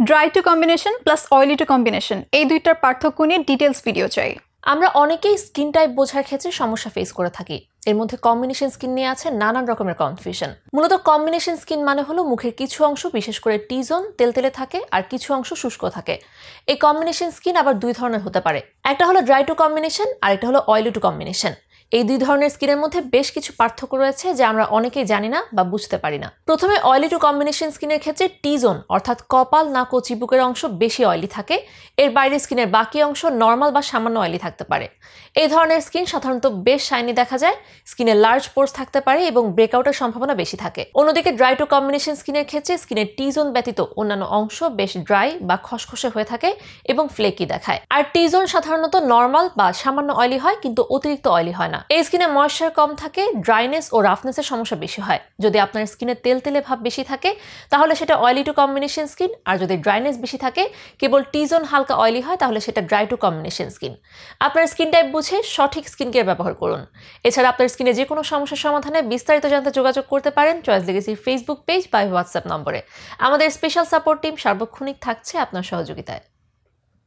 Dry two combination plus oily two combination এই দুইটার পার্থক্য নিয়ে ডিটেলস ভিডিও চাই। আমরা অনেকেই স্কিন টাইপ বোঝার ক্ষেত্রে সমস্যা ফেস করে থাকি। এর মধ্যে কম্বিনেশন স্কিন নিয়ে আছে নানান রকমের কনফিউশন। মূলত কম্বিনেশন স্কিন মানে হলো মুখের কিছু অংশ বিশেষ করে টি জোন তেলতেলে থাকে আর কিছু অংশ শুষ্ক থাকে। এই কম্বিনেশন স্কিন আবার দুই ধরনের হতে পারে, একটা হলো ড্রাই টু কম্বিনেশন আর একটা হলো অয়েলি টু কম্বিনেশন। এই দুই ধরনের স্কিনের মধ্যে বেশ কিছু পার্থক্য রয়েছে যা আমরা অনেকেই জানি না বা বুঝতে পারি না। প্রথমে অয়েলি টু কম্বিনেশন স্কিনের ক্ষেত্রে টি জোন অর্থাৎ কপাল নাক ও চিবুকের অংশ বেশি অয়েলি থাকে, এর বাইরে স্কিনের বাকি অংশ নর্মাল বা সামান্য অয়েলি থাকতে পারে। এই ধরনের স্কিন সাধারণত বেশ শাইনি দেখা যায়, স্কিনে লার্জ পোর্স থাকতে পারে এবং ব্রেকআউটের সম্ভাবনা বেশি থাকে। অন্যদিকে ড্রাই টু কম্বিনেশন স্কিনের ক্ষেত্রে স্কিনের টি জোন ব্যতীত অন্যান্য অংশ বেশ ড্রাই বা খসখসে হয়ে থাকে এবং ফ্লেকি দেখায়। আর টি জোন সাধারণত নর্মাল বা সামান্য অয়েলি হয় কিন্তু অতিরিক্ত অয়েলি হয় না। এই স্কিনে ময়েশ্চার কম থাকে, ড্রাইনেস ও রাফনেসের সমস্যা বেশি হয়। যদি আপনার স্কিনে তেলতেলে ভাব বেশি থাকে তাহলে সেটা অয়েলি টু কম্বিনেশন স্কিন, আর যদি ড্রাইনেস বেশি থাকে কেবল টি জোন হালকা অয়েলি হয় তাহলে সেটা ড্রাই টু কম্বিনেশন স্কিন। আপনার স্কিন টাইপ বুঝে সঠিক স্কিন কেয়ার ব্যবহার করুন। এছাড়া আপনার স্কিনে যে কোনো সমস্যার সমাধানে বিস্তারিত জানতে যোগাযোগ করতে পারেন চয়েস লেগেসির ফেসবুক পেজ বা হোয়াটসঅ্যাপ নম্বরে। আমাদের স্পেশাল সাপোর্ট টিম সার্বক্ষণিক থাকছে আপনার সহযোগিতায়।